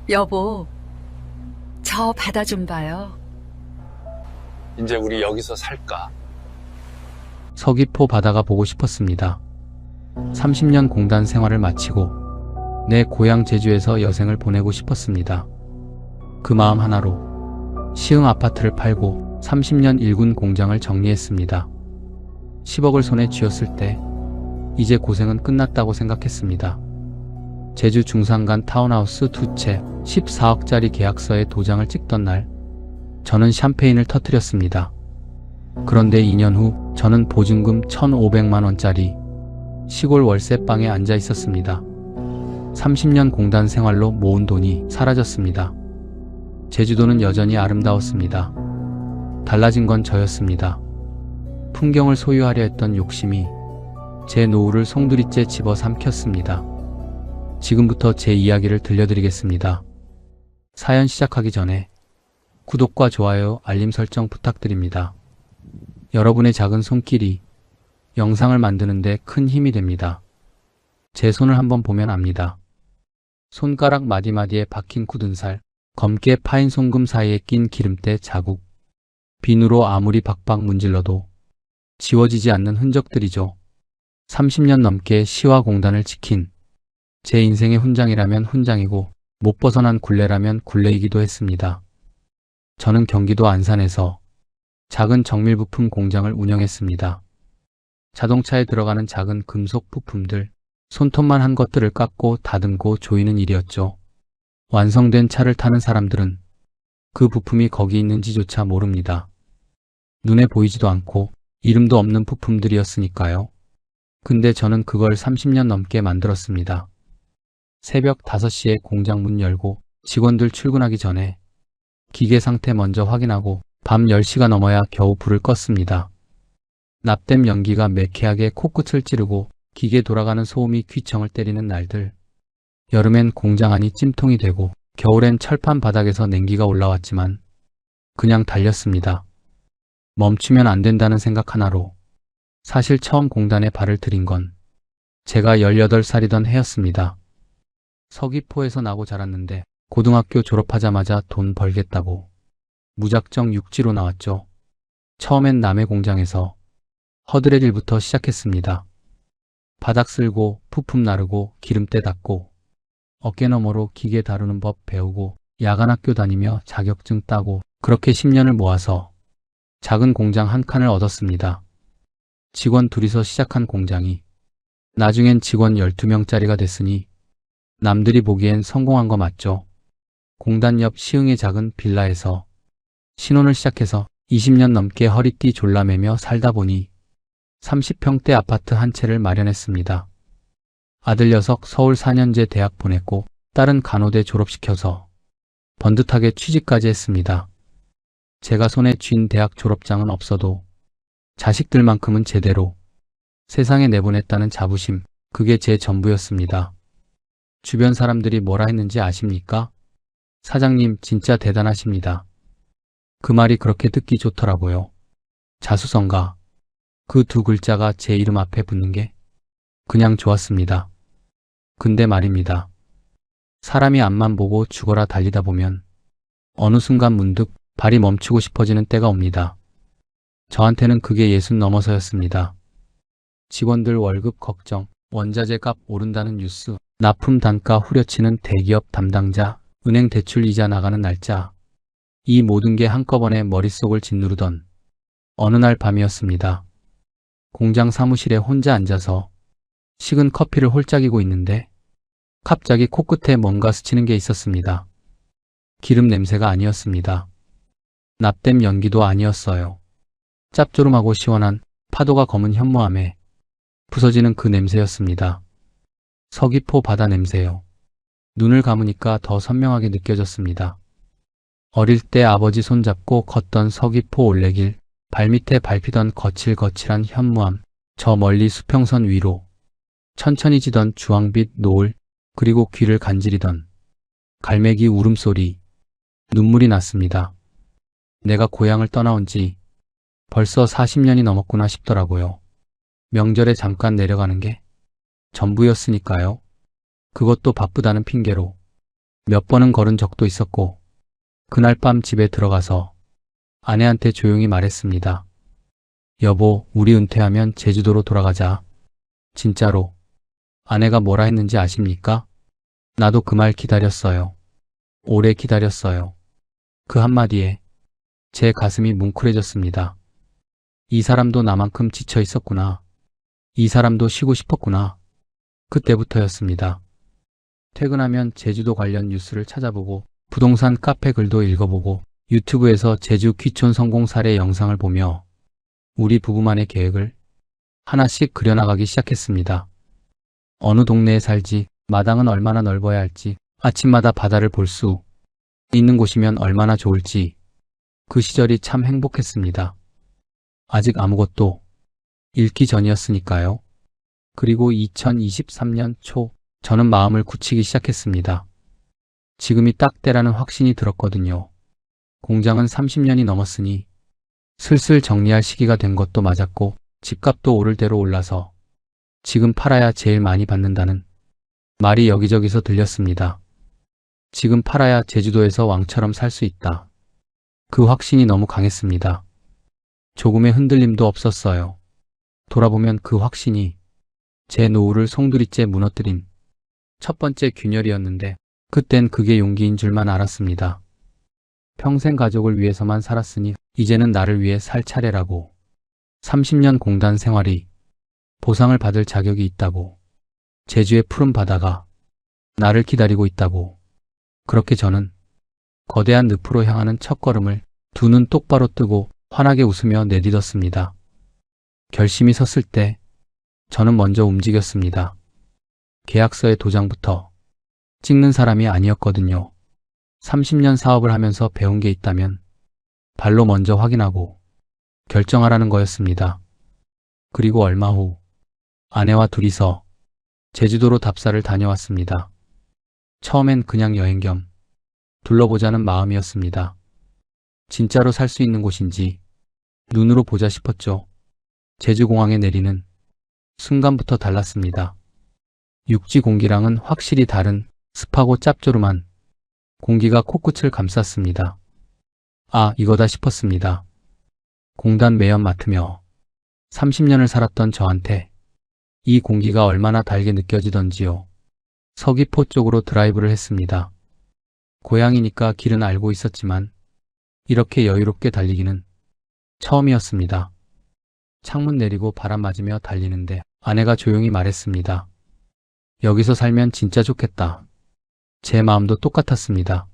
여보, 저 바다 좀 봐요. 이제 우리 여기서 살까? 서귀포 바다가 보고 싶었습니다. 30년 공단 생활을 마치고 내 고향 제주에서 여생을 보내고 싶었습니다. 그 마음 하나로 시흥 아파트를 팔고 30년 일군 공장을 정리했습니다. 10억을 손에 쥐었을 때 이제 고생은 끝났다고 생각했습니다. 제주 중산간 타운하우스 2채 14억짜리 계약서에 도장을 찍던 날 저는 샴페인을 터뜨렸습니다. 그런데 2년 후 저는 보증금 1,500만 원짜리 시골 월세방에 앉아 있었습니다. 30년 공단 생활로 모은 돈이 사라졌습니다. 제주도는 여전히 아름다웠습니다. 달라진 건 저였습니다. 풍경을 소유하려 했던 욕심이 제 노후를 송두리째 집어삼켰습니다. 지금부터 제 이야기를 들려드리겠습니다. 사연 시작하기 전에 구독과 좋아요, 알림 설정 부탁드립니다. 여러분의 작은 손길이 영상을 만드는데 큰 힘이 됩니다. 제 손을 한번 보면 압니다. 손가락 마디마디에 박힌 굳은 살, 검게 파인 송금 사이에 낀 기름때 자국, 비누로 아무리 박박 문질러도 지워지지 않는 흔적들이죠. 30년 넘게 시와 공단을 지킨 제 인생의 훈장이라면 훈장이고 못 벗어난 굴레라면 굴레이기도 했습니다. 저는 경기도 안산에서 작은 정밀 부품 공장을 운영했습니다. 자동차에 들어가는 작은 금속 부품들, 손톱만 한 것들을 깎고 다듬고 조이는 일이었죠. 완성된 차를 타는 사람들은 그 부품이 거기 있는지조차 모릅니다. 눈에 보이지도 않고 이름도 없는 부품들이었으니까요. 근데 저는 그걸 30년 넘게 만들었습니다. 새벽 5시에 공장 문 열고 직원들 출근하기 전에 기계 상태 먼저 확인하고 밤 10시가 넘어야 겨우 불을 껐습니다. 납땜 연기가 매캐하게 코끝을 찌르고 기계 돌아가는 소음이 귀청을 때리는 날들. 여름엔 공장 안이 찜통이 되고 겨울엔 철판 바닥에서 냉기가 올라왔지만 그냥 달렸습니다. 멈추면 안 된다는 생각 하나로. 사실 처음 공단에 발을 들인 건 제가 18살이던 해였습니다. 서귀포에서 나고 자랐는데 고등학교 졸업하자마자 돈 벌겠다고 무작정 육지로 나왔죠. 처음엔 남의 공장에서 허드렛 일부터 시작했습니다. 바닥 쓸고 부품 나르고 기름때 닦고 어깨너머로 기계 다루는 법 배우고 야간 학교 다니며 자격증 따고 그렇게 10년을 모아서 작은 공장 한 칸을 얻었습니다. 직원 둘이서 시작한 공장이 나중엔 직원 12명짜리가 됐으니 남들이 보기엔 성공한 거 맞죠. 공단 옆 시흥의 작은 빌라에서 신혼을 시작해서 20년 넘게 허리띠 졸라매며 살다 보니 30평대 아파트 한 채를 마련했습니다. 아들 녀석 서울 4년제 대학 보냈고 딸은 간호대 졸업시켜서 번듯하게 취직까지 했습니다. 제가 손에 쥔 대학 졸업장은 없어도 자식들만큼은 제대로 세상에 내보냈다는 자부심, 그게 제 전부였습니다. 주변 사람들이 뭐라 했는지 아십니까? 사장님 진짜 대단하십니다. 그 말이 그렇게 듣기 좋더라고요. 자수성가, 그 두 글자가 제 이름 앞에 붙는 게 그냥 좋았습니다. 근데 말입니다. 사람이 앞만 보고 죽어라 달리다 보면 어느 순간 문득 발이 멈추고 싶어지는 때가 옵니다. 저한테는 그게 60 넘어서였습니다. 직원들 월급 걱정, 원자재 값 오른다는 뉴스, 납품 단가 후려치는 대기업 담당자, 은행 대출 이자 나가는 날짜, 이 모든 게 한꺼번에 머릿속을 짓누르던 어느 날 밤이었습니다. 공장 사무실에 혼자 앉아서 식은 커피를 홀짝이고 있는데 갑자기 코끝에 뭔가 스치는 게 있었습니다. 기름 냄새가 아니었습니다. 납땜 연기도 아니었어요. 짭조름하고 시원한 파도가 검은 현무암에 부서지는 그 냄새였습니다. 서귀포 바다 냄새요. 눈을 감으니까 더 선명하게 느껴졌습니다. 어릴 때 아버지 손잡고 걷던 서귀포 올레길, 발밑에 밟히던 거칠거칠한 현무암, 저 멀리 수평선 위로 천천히 지던 주황빛 노을, 그리고 귀를 간지리던 갈매기 울음소리, 눈물이 났습니다. 내가 고향을 떠나온 지 벌써 40년이 넘었구나 싶더라고요. 명절에 잠깐 내려가는 게 전부였으니까요. 그것도 바쁘다는 핑계로 몇 번은 걸은 적도 있었고, 그날 밤 집에 들어가서 아내한테 조용히 말했습니다. 여보, 우리 은퇴하면 제주도로 돌아가자. 진짜로. 아내가 뭐라 했는지 아십니까? 나도 그 말 기다렸어요. 오래 기다렸어요. 그 한마디에 제 가슴이 뭉클해졌습니다. 이 사람도 나만큼 지쳐 있었구나. 이 사람도 쉬고 싶었구나. 그때부터였습니다. 퇴근하면 제주도 관련 뉴스를 찾아보고 부동산 카페 글도 읽어보고 유튜브에서 제주 귀촌 성공 사례 영상을 보며 우리 부부만의 계획을 하나씩 그려나가기 시작했습니다. 어느 동네에 살지, 마당은 얼마나 넓어야 할지, 아침마다 바다를 볼 수 있는 곳이면 얼마나 좋을지, 그 시절이 참 행복했습니다. 아직 아무것도 잃기 전이었으니까요. 그리고 2023년 초 저는 마음을 굳히기 시작했습니다. 지금이 딱 때라는 확신이 들었거든요. 공장은 30년이 넘었으니 슬슬 정리할 시기가 된 것도 맞았고 집값도 오를 대로 올라서 지금 팔아야 제일 많이 받는다는 말이 여기저기서 들렸습니다. 지금 팔아야 제주도에서 왕처럼 살 수 있다. 그 확신이 너무 강했습니다. 조금의 흔들림도 없었어요. 돌아보면 그 확신이 제 노후를 송두리째 무너뜨린 첫 번째 균열이었는데 그땐 그게 용기인 줄만 알았습니다. 평생 가족을 위해서만 살았으니 이제는 나를 위해 살 차례라고. 30년 공단 생활이 보상을 받을 자격이 있다고. 제주의 푸른 바다가 나를 기다리고 있다고. 그렇게 저는 거대한 늪으로 향하는 첫걸음을 두 눈 똑바로 뜨고 환하게 웃으며 내딛었습니다. 결심이 섰을 때 저는 먼저 움직였습니다. 계약서의 도장부터 찍는 사람이 아니었거든요. 30년 사업을 하면서 배운 게 있다면 발로 먼저 확인하고 결정하라는 거였습니다. 그리고 얼마 후 아내와 둘이서 제주도로 답사를 다녀왔습니다. 처음엔 그냥 여행 겸 둘러보자는 마음이었습니다. 진짜로 살 수 있는 곳인지 눈으로 보자 싶었죠. 제주공항에 내리는 순간부터 달랐습니다. 육지 공기랑은 확실히 다른 습하고 짭조름한 공기가 코끝을 감쌌습니다. 아, 이거다 싶었습니다. 공단 매연 맡으며 30년을 살았던 저한테 이 공기가 얼마나 달게 느껴지던지요. 서귀포 쪽으로 드라이브를 했습니다. 고향이니까 길은 알고 있었지만 이렇게 여유롭게 달리기는 처음이었습니다. 창문 내리고 바람 맞으며 달리는데 아내가 조용히 말했습니다. 여기서 살면 진짜 좋겠다. 제 마음도 똑같았습니다.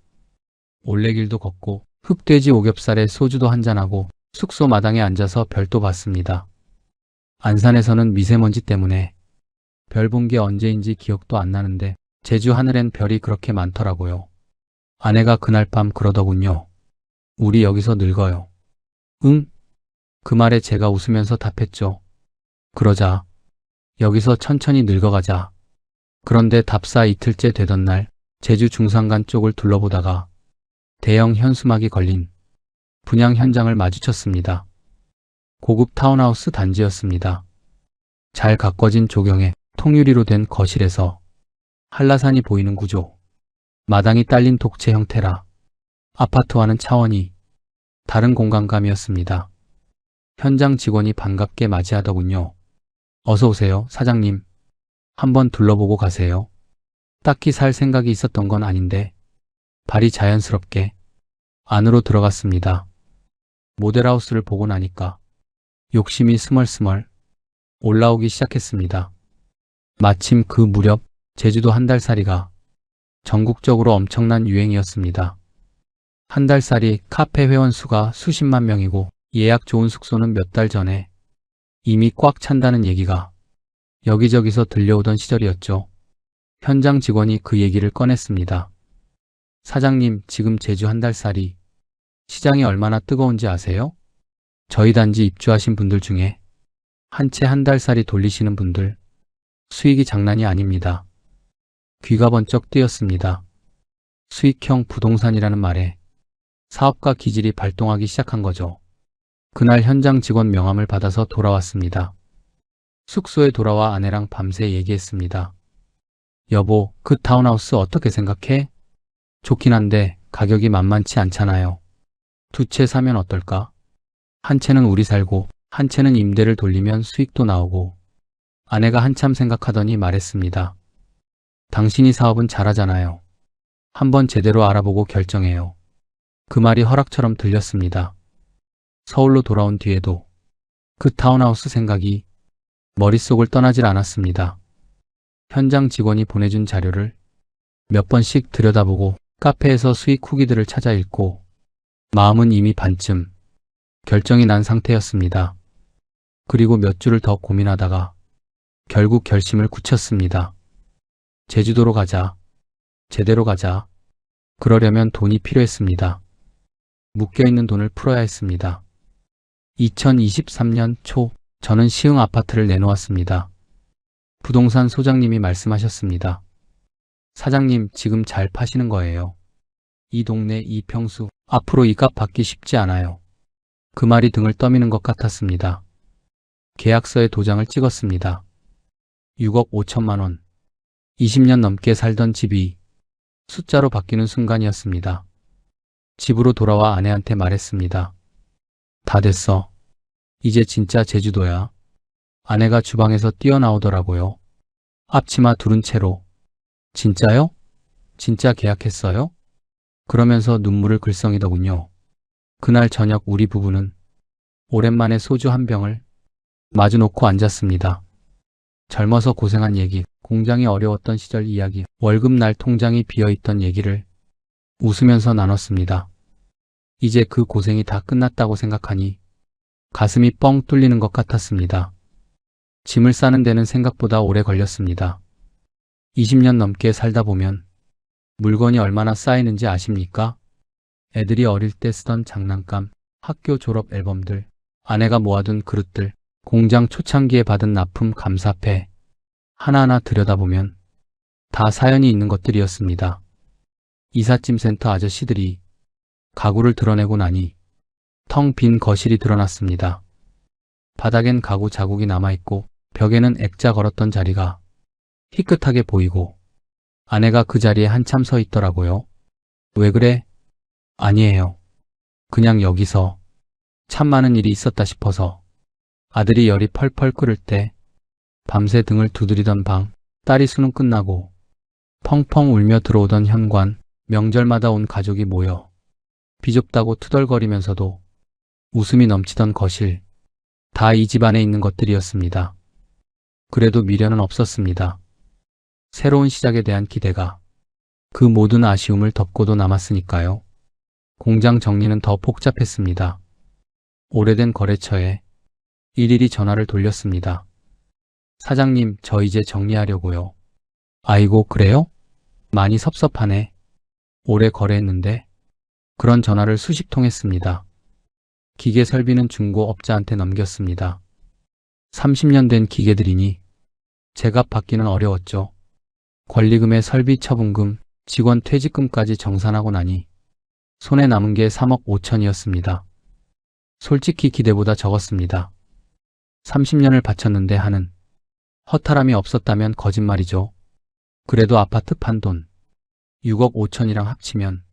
올레길도 걷고 흑돼지 오겹살에 소주도 한잔하고 숙소 마당에 앉아서 별도 봤습니다. 안산에서는 미세먼지 때문에 별 본 게 언제인지 기억도 안 나는데 제주 하늘엔 별이 그렇게 많더라고요. 아내가 그날 밤 그러더군요. 우리 여기서 늙어요. 응? 그 말에 제가 웃으면서 답했죠. 그러자. 여기서 천천히 늙어가자. 그런데 답사 이틀째 되던 날 제주 중산간 쪽을 둘러보다가 대형 현수막이 걸린 분양 현장을 마주쳤습니다. 고급 타운하우스 단지였습니다. 잘 가꿔진 조경에 통유리로 된 거실에서 한라산이 보이는 구조, 마당이 딸린 독채 형태라 아파트와는 차원이 다른 공간감이었습니다. 현장 직원이 반갑게 맞이하더군요. 어서 오세요, 사장님. 한번 둘러보고 가세요. 딱히 살 생각이 있었던 건 아닌데 발이 자연스럽게 안으로 들어갔습니다. 모델하우스를 보고 나니까 욕심이 스멀스멀 올라오기 시작했습니다. 마침 그 무렵 제주도 한 달살이가 전국적으로 엄청난 유행이었습니다. 한 달살이 카페 회원 수가 수십만 명이고 예약 좋은 숙소는 몇 달 전에 이미 꽉 찬다는 얘기가 여기저기서 들려오던 시절이었죠. 현장 직원이 그 얘기를 꺼냈습니다. 사장님, 지금 제주 한 달살이 시장이 얼마나 뜨거운지 아세요? 저희 단지 입주하신 분들 중에 한 채 한 달살이 돌리시는 분들 수익이 장난이 아닙니다. 귀가 번쩍 뜨였습니다. 수익형 부동산이라는 말에 사업가 기질이 발동하기 시작한 거죠. 그날 현장 직원 명함을 받아서 돌아왔습니다. 숙소에 돌아와 아내랑 밤새 얘기했습니다. 여보, 그 타운하우스 어떻게 생각해? 좋긴 한데 가격이 만만치 않잖아요. 두 채 사면 어떨까? 한 채는 우리 살고 한 채는 임대를 돌리면 수익도 나오고. 아내가 한참 생각하더니 말했습니다. 당신이 사업은 잘하잖아요. 한번 제대로 알아보고 결정해요. 그 말이 허락처럼 들렸습니다. 서울로 돌아온 뒤에도 그 타운하우스 생각이 머릿속을 떠나질 않았습니다. 현장 직원이 보내준 자료를 몇 번씩 들여다보고 카페에서 수익 후기들을 찾아 읽고 마음은 이미 반쯤 결정이 난 상태였습니다. 그리고 몇 주를 더 고민하다가 결국 결심을 굳혔습니다. 제주도로 가자. 제대로 가자. 그러려면 돈이 필요했습니다. 묶여있는 돈을 풀어야 했습니다. 2023년 초 저는 시흥 아파트를 내놓았습니다. 부동산 소장님이 말씀하셨습니다. 사장님, 지금 잘 파시는 거예요. 이 동네 이 평수, 앞으로 이 값 받기 쉽지 않아요. 그 말이 등을 떠미는 것 같았습니다. 계약서에 도장을 찍었습니다. 6억 5천만 원. 20년 넘게 살던 집이 숫자로 바뀌는 순간이었습니다. 집으로 돌아와 아내한테 말했습니다. 다 됐어. 이제 진짜 제주도야. 아내가 주방에서 뛰어나오더라고요. 앞치마 두른 채로. 진짜요? 진짜 계약했어요? 그러면서 눈물을 글썽이더군요. 그날 저녁 우리 부부는 오랜만에 소주 한 병을 마주 놓고 앉았습니다. 젊어서 고생한 얘기, 공장이 어려웠던 시절 이야기, 월급날 통장이 비어있던 얘기를 웃으면서 나눴습니다. 이제 그 고생이 다 끝났다고 생각하니 가슴이 뻥 뚫리는 것 같았습니다. 짐을 싸는 데는 생각보다 오래 걸렸습니다. 20년 넘게 살다 보면 물건이 얼마나 쌓이는지 아십니까? 애들이 어릴 때 쓰던 장난감, 학교 졸업 앨범들, 아내가 모아둔 그릇들, 공장 초창기에 받은 납품 감사패, 하나하나 들여다보면 다 사연이 있는 것들이었습니다. 이삿짐 센터 아저씨들이 가구를 드러내고 나니 텅 빈 거실이 드러났습니다. 바닥엔 가구 자국이 남아있고 벽에는 액자 걸었던 자리가 희끗하게 보이고 아내가 그 자리에 한참 서 있더라고요. 왜 그래? 아니에요. 그냥 여기서 참 많은 일이 있었다 싶어서. 아들이 열이 펄펄 끓을 때 밤새 등을 두드리던 방, 딸이 수능 끝나고 펑펑 울며 들어오던 현관, 명절마다 온 가족이 모여 비좁다고 투덜거리면서도 웃음이 넘치던 거실, 다 이 집 안에 있는 것들이었습니다. 그래도 미련은 없었습니다. 새로운 시작에 대한 기대가 그 모든 아쉬움을 덮고도 남았으니까요. 공장 정리는 더 복잡했습니다. 오래된 거래처에 일일이 전화를 돌렸습니다. 사장님, 저 이제 정리하려고요. 아이고, 그래요? 많이 섭섭하네. 오래 거래했는데. 그런 전화를 수십 통 했습니다. 기계 설비는 중고업자한테 넘겼습니다. 30년 된 기계들이니 제값 받기는 어려웠죠. 권리금에 설비 처분금, 직원 퇴직금까지 정산하고 나니 손에 남은 게 3억 5천이었습니다. 솔직히 기대보다 적었습니다. 30년을 바쳤는데 하는 허탈함이 없었다면 거짓말이죠. 그래도 아파트 판 돈 6억 5천이랑 합치면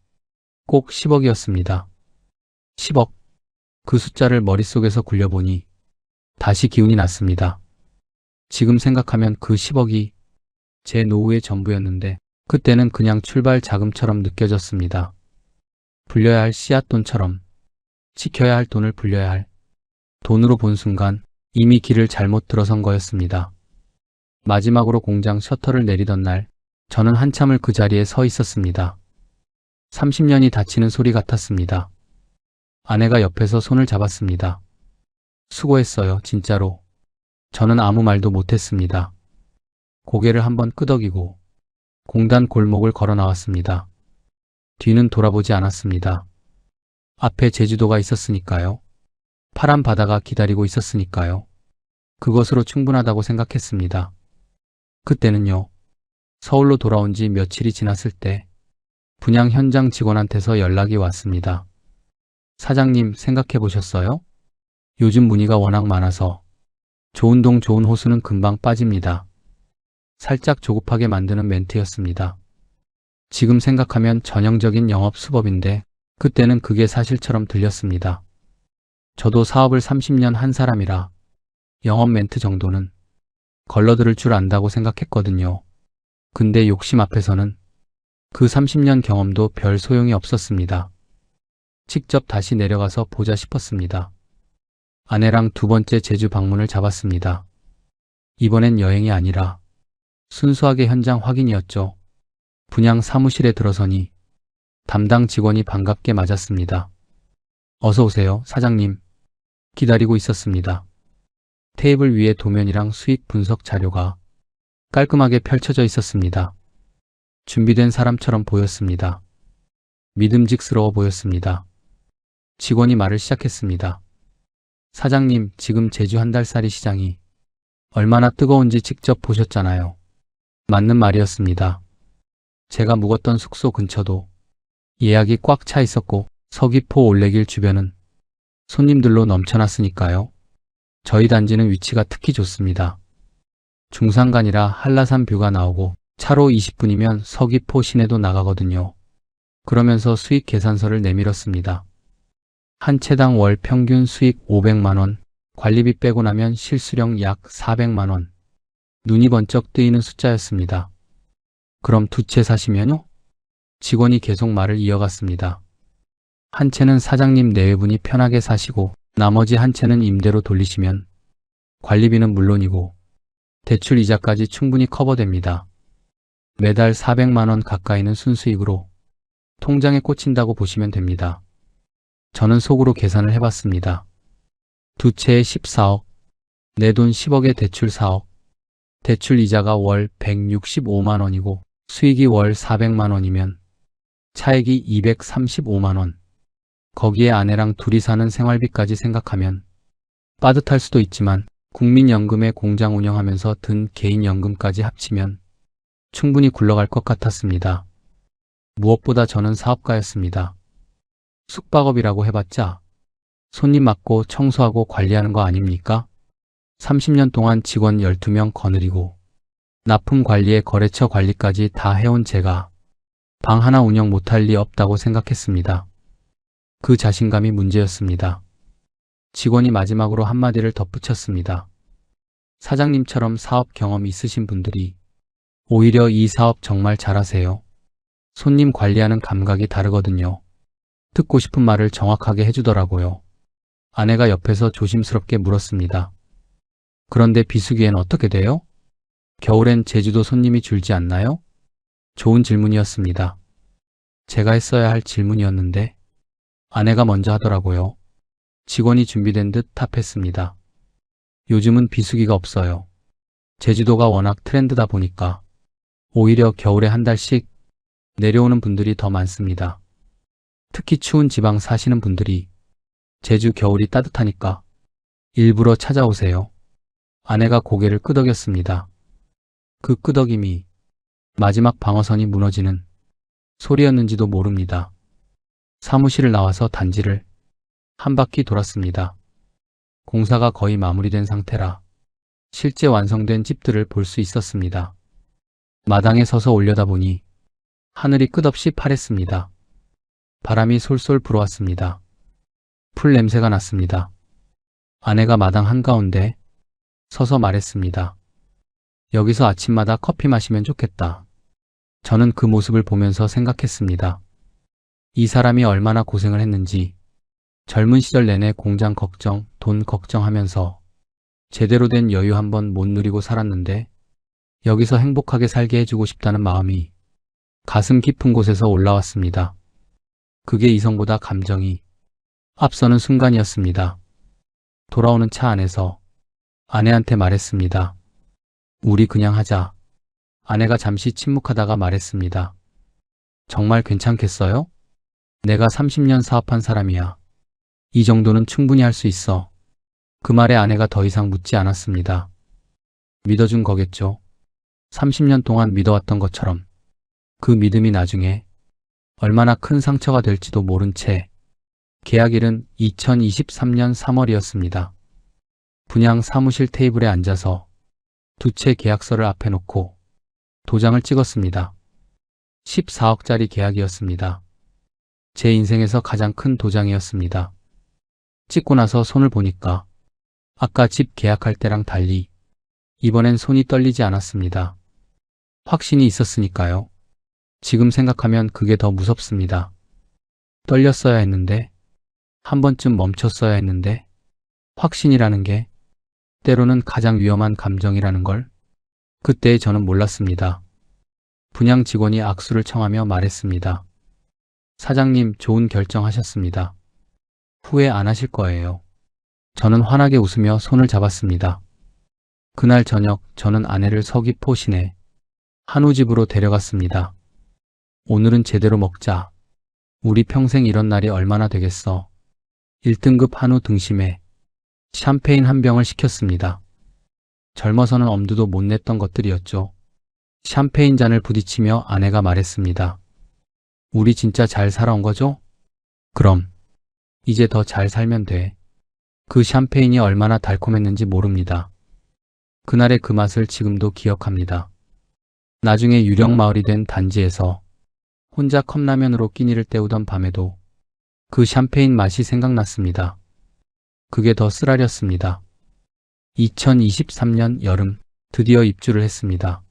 꼭 10억이었습니다. 10억. 그 숫자를 머릿속에서 굴려보니 다시 기운이 났습니다. 지금 생각하면 그 10억이 제 노후의 전부였는데 그때는 그냥 출발 자금처럼 느껴졌습니다. 불려야 할 씨앗돈처럼 지켜야 할 돈을 불려야 할 돈으로 본 순간 이미 길을 잘못 들어선 거였습니다. 마지막으로 공장 셔터를 내리던 날 저는 한참을 그 자리에 서 있었습니다. 30년이 닫히는 소리 같았습니다. 아내가 옆에서 손을 잡았습니다. 수고했어요, 진짜로. 저는 아무 말도 못했습니다. 고개를 한번 끄덕이고 공단 골목을 걸어 나왔습니다. 뒤는 돌아보지 않았습니다. 앞에 제주도가 있었으니까요. 파란 바다가 기다리고 있었으니까요. 그것으로 충분하다고 생각했습니다. 그때는요. 서울로 돌아온 지 며칠이 지났을 때 분양 현장 직원한테서 연락이 왔습니다. 사장님, 생각해 보셨어요? 요즘 문의가 워낙 많아서 좋은 동 좋은 호수는 금방 빠집니다. 살짝 조급하게 만드는 멘트였습니다. 지금 생각하면 전형적인 영업 수법인데 그때는 그게 사실처럼 들렸습니다. 저도 사업을 30년 한 사람이라 영업 멘트 정도는 걸러들을 줄 안다고 생각했거든요. 근데 욕심 앞에서는 그 30년 경험도 별 소용이 없었습니다. 직접 다시 내려가서 보자 싶었습니다. 아내랑 두 번째 제주 방문을 잡았습니다. 이번엔 여행이 아니라 순수하게 현장 확인이었죠. 분양 사무실에 들어서니 담당 직원이 반갑게 맞았습니다. 어서 오세요, 사장님. 기다리고 있었습니다. 테이블 위에 도면이랑 수익 분석 자료가 깔끔하게 펼쳐져 있었습니다. 준비된 사람처럼 보였습니다. 믿음직스러워 보였습니다. 직원이 말을 시작했습니다. 사장님, 지금 제주 한 달살이 시장이 얼마나 뜨거운지 직접 보셨잖아요. 맞는 말이었습니다. 제가 묵었던 숙소 근처도 예약이 꽉 차 있었고 서귀포 올레길 주변은 손님들로 넘쳐났으니까요. 저희 단지는 위치가 특히 좋습니다. 중산간이라 한라산 뷰가 나오고 차로 20분이면 서귀포 시내도 나가거든요. 그러면서 수익 계산서를 내밀었습니다. 한 채당 월 평균 수익 500만 원, 관리비 빼고 나면 실수령 약 400만 원. 눈이 번쩍 뜨이는 숫자였습니다. 그럼 두 채 사시면요? 직원이 계속 말을 이어갔습니다. 한 채는 사장님 내외분이 편하게 사시고 나머지 한 채는 임대로 돌리시면 관리비는 물론이고 대출 이자까지 충분히 커버됩니다. 매달 400만 원 가까이는 순수익으로 통장에 꽂힌다고 보시면 됩니다. 저는 속으로 계산을 해봤습니다. 두 채에 14억, 내 돈 10억에 대출 4억, 대출 이자가 월 165만 원이고 수익이 월 400만 원이면 차액이 235만 원. 거기에 아내랑 둘이 사는 생활비까지 생각하면 빠듯할 수도 있지만 국민연금에 공장 운영하면서 든 개인연금까지 합치면 충분히 굴러갈 것 같았습니다. 무엇보다 저는 사업가였습니다. 숙박업이라고 해봤자 손님 맞고 청소하고 관리하는 거 아닙니까? 30년 동안 직원 12명 거느리고 납품 관리에 거래처 관리까지 다 해온 제가 방 하나 운영 못할 리 없다고 생각했습니다. 그 자신감이 문제였습니다. 직원이 마지막으로 한마디를 덧붙였습니다. 사장님처럼 사업 경험 있으신 분들이 오히려 이 사업 정말 잘하세요. 손님 관리하는 감각이 다르거든요. 듣고 싶은 말을 정확하게 해주더라고요. 아내가 옆에서 조심스럽게 물었습니다. 그런데 비수기엔 어떻게 돼요? 겨울엔 제주도 손님이 줄지 않나요? 좋은 질문이었습니다. 제가 했어야 할 질문이었는데 아내가 먼저 하더라고요. 직원이 준비된 듯 답했습니다. 요즘은 비수기가 없어요. 제주도가 워낙 트렌드다 보니까 오히려 겨울에 한 달씩 내려오는 분들이 더 많습니다. 특히 추운 지방 사시는 분들이 제주 겨울이 따뜻하니까 일부러 찾아오세요. 아내가 고개를 끄덕였습니다. 그 끄덕임이 마지막 방어선이 무너지는 소리였는지도 모릅니다. 사무실을 나와서 단지를 한 바퀴 돌았습니다. 공사가 거의 마무리된 상태라 실제 완성된 집들을 볼 수 있었습니다. 마당에 서서 올려다보니 하늘이 끝없이 파랬습니다. 바람이 솔솔 불어왔습니다. 풀 냄새가 났습니다. 아내가 마당 한가운데 서서 말했습니다. 여기서 아침마다 커피 마시면 좋겠다. 저는 그 모습을 보면서 생각했습니다. 이 사람이 얼마나 고생을 했는지 젊은 시절 내내 공장 걱정, 돈 걱정하면서 제대로 된 여유 한번 못 누리고 살았는데 여기서 행복하게 살게 해주고 싶다는 마음이 가슴 깊은 곳에서 올라왔습니다. 그게 이성보다 감정이 앞서는 순간이었습니다. 돌아오는 차 안에서 아내한테 말했습니다. 우리 그냥 하자. 아내가 잠시 침묵하다가 말했습니다. 정말 괜찮겠어요? 내가 30년 사업한 사람이야. 이 정도는 충분히 할 수 있어. 그 말에 아내가 더 이상 묻지 않았습니다. 믿어준 거겠죠. 30년 동안 믿어왔던 것처럼 그 믿음이 나중에 얼마나 큰 상처가 될지도 모른 채 계약일은 2023년 3월이었습니다. 분양 사무실 테이블에 앉아서 두 채 계약서를 앞에 놓고 도장을 찍었습니다. 14억짜리 계약이었습니다. 제 인생에서 가장 큰 도장이었습니다. 찍고 나서 손을 보니까 아까 집 계약할 때랑 달리 이번엔 손이 떨리지 않았습니다. 확신이 있었으니까요. 지금 생각하면 그게 더 무섭습니다. 떨렸어야 했는데, 한 번쯤 멈췄어야 했는데, 확신이라는 게 때로는 가장 위험한 감정이라는 걸 그때 저는 몰랐습니다. 분양 직원이 악수를 청하며 말했습니다. 사장님, 좋은 결정하셨습니다. 후회 안 하실 거예요. 저는 환하게 웃으며 손을 잡았습니다. 그날 저녁 저는 아내를 서귀포 시내 한우 집으로 데려갔습니다. 오늘은 제대로 먹자. 우리 평생 이런 날이 얼마나 되겠어. 1등급 한우 등심에 샴페인 한 병을 시켰습니다. 젊어서는 엄두도 못 냈던 것들이었죠. 샴페인 잔을 부딪히며 아내가 말했습니다. 우리 진짜 잘 살아온 거죠? 그럼 이제 더 잘 살면 돼. 그 샴페인이 얼마나 달콤했는지 모릅니다. 그날의 그 맛을 지금도 기억합니다. 나중에 유령 마을이 된 단지에서 혼자 컵라면으로 끼니를 때우던 밤에도 그 샴페인 맛이 생각났습니다. 그게 더 쓰라렸습니다. 2023년 여름 드디어 입주를 했습니다.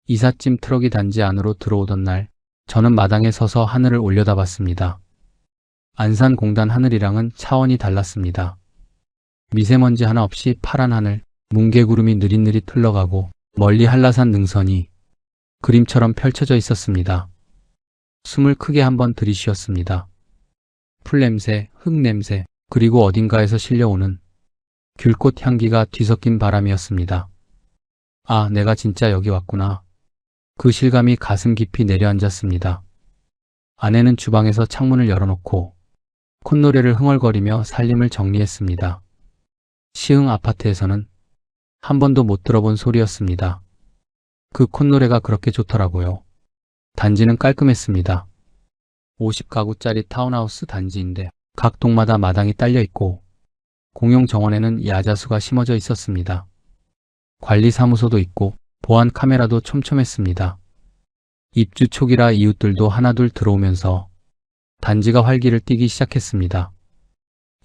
이삿짐 트럭이 단지 안으로 들어오던 날 저는 마당에 서서 하늘을 올려다봤습니다. 안산공단 하늘이랑은 차원이 달랐습니다. 미세먼지 하나 없이 파란 하늘, 뭉게구름이 느릿느릿 흘러가고 멀리 한라산 능선이 그림처럼 펼쳐져 있었습니다. 숨을 크게 한번 들이쉬었습니다. 풀냄새, 흙냄새, 그리고 어딘가에서 실려오는 귤꽃 향기가 뒤섞인 바람이었습니다. 아, 내가 진짜 여기 왔구나. 그 실감이 가슴 깊이 내려앉았습니다. 아내는 주방에서 창문을 열어놓고 콧노래를 흥얼거리며 살림을 정리했습니다. 시흥 아파트에서는 한 번도 못 들어본 소리였습니다. 그 콧노래가 그렇게 좋더라고요. 단지는 깔끔했습니다. 50가구짜리 타운하우스 단지인데 각 동마다 마당이 딸려 있고 공용 정원에는 야자수가 심어져 있었습니다. 관리사무소도 있고 보안 카메라도 촘촘했습니다. 입주 초기라 이웃들도 하나둘 들어오면서 단지가 활기를 띠기 시작했습니다.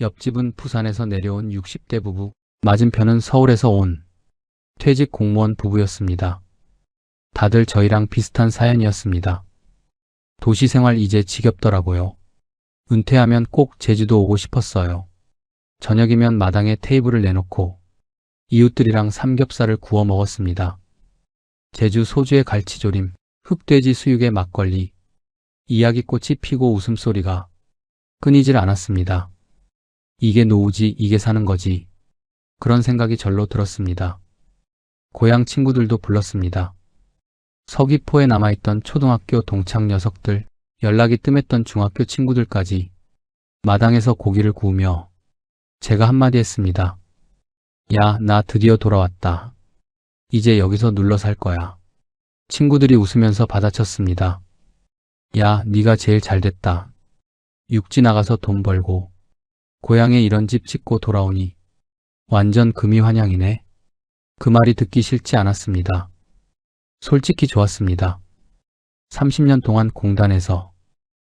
옆집은 부산에서 내려온 60대 부부, 맞은편은 서울에서 온 퇴직 공무원 부부였습니다. 다들 저희랑 비슷한 사연이었습니다. 도시생활 이제 지겹더라고요. 은퇴하면 꼭 제주도 오고 싶었어요. 저녁이면 마당에 테이블을 내놓고 이웃들이랑 삼겹살을 구워 먹었습니다. 제주 소주의 갈치조림, 흑돼지 수육의 막걸리, 이야기꽃이 피고 웃음소리가 끊이질 않았습니다. 이게 노후지, 이게 사는 거지. 그런 생각이 절로 들었습니다. 고향 친구들도 불렀습니다. 서귀포에 남아있던 초등학교 동창 녀석들, 연락이 뜸했던 중학교 친구들까지 마당에서 고기를 구우며 제가 한마디 했습니다. 야, 나 드디어 돌아왔다. 이제 여기서 눌러 살 거야. 친구들이 웃으면서 받아쳤습니다. 야, 네가 제일 잘됐다. 육지 나가서 돈 벌고 고향에 이런 집 짓고 돌아오니 완전 금이환영이네. 그 말이 듣기 싫지 않았습니다. 솔직히 좋았습니다. 30년 동안 공단에서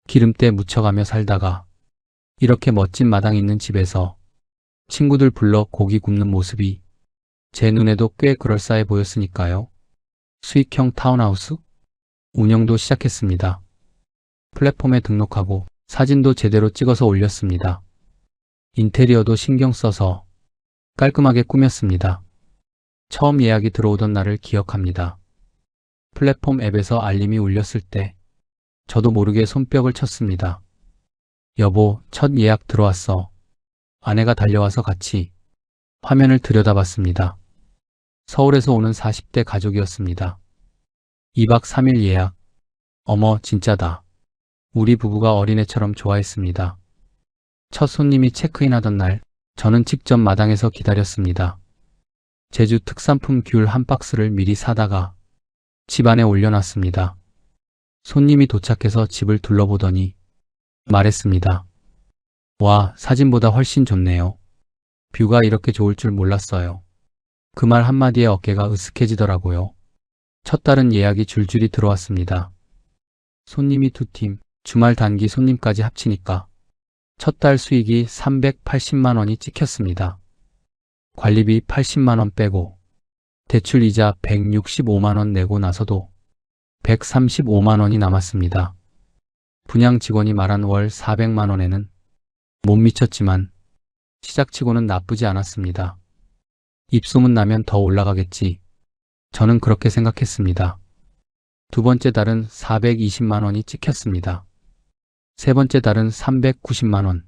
기름때 묻혀가며 살다가 이렇게 멋진 마당 있는 집에서 친구들 불러 고기 굽는 모습이 제 눈에도 꽤 그럴싸해 보였으니까요. 수익형 타운하우스? 운영도 시작했습니다. 플랫폼에 등록하고 사진도 제대로 찍어서 올렸습니다. 인테리어도 신경 써서 깔끔하게 꾸몄습니다. 처음 예약이 들어오던 날을 기억합니다. 플랫폼 앱에서 알림이 울렸을 때 저도 모르게 손뼉을 쳤습니다. 여보, 첫 예약 들어왔어. 아내가 달려와서 같이 화면을 들여다봤습니다. 서울에서 오는 40대 가족이었습니다. 2박 3일 예약. 어머, 진짜다. 우리 부부가 어린애처럼 좋아했습니다. 첫 손님이 체크인하던 날 저는 직접 마당에서 기다렸습니다. 제주 특산품 귤 한 박스를 미리 사다가 집 안에 올려놨습니다. 손님이 도착해서 집을 둘러보더니 말했습니다. 와, 사진보다 훨씬 좋네요. 뷰가 이렇게 좋을 줄 몰랐어요. 그 말 한마디에 어깨가 으쓱해지더라고요. 첫 달은 예약이 줄줄이 들어왔습니다. 손님이 2팀, 주말 단기 손님까지 합치니까 첫 달 수익이 380만 원이 찍혔습니다. 관리비 80만 원 빼고 대출 이자 165만 원 내고 나서도 135만 원이 남았습니다. 분양 직원이 말한 월 400만 원에는 못 미쳤지만 시작치고는 나쁘지 않았습니다. 입소문 나면 더 올라가겠지. 저는 그렇게 생각했습니다. 두 번째 달은 420만 원이 찍혔습니다. 세 번째 달은 390만 원.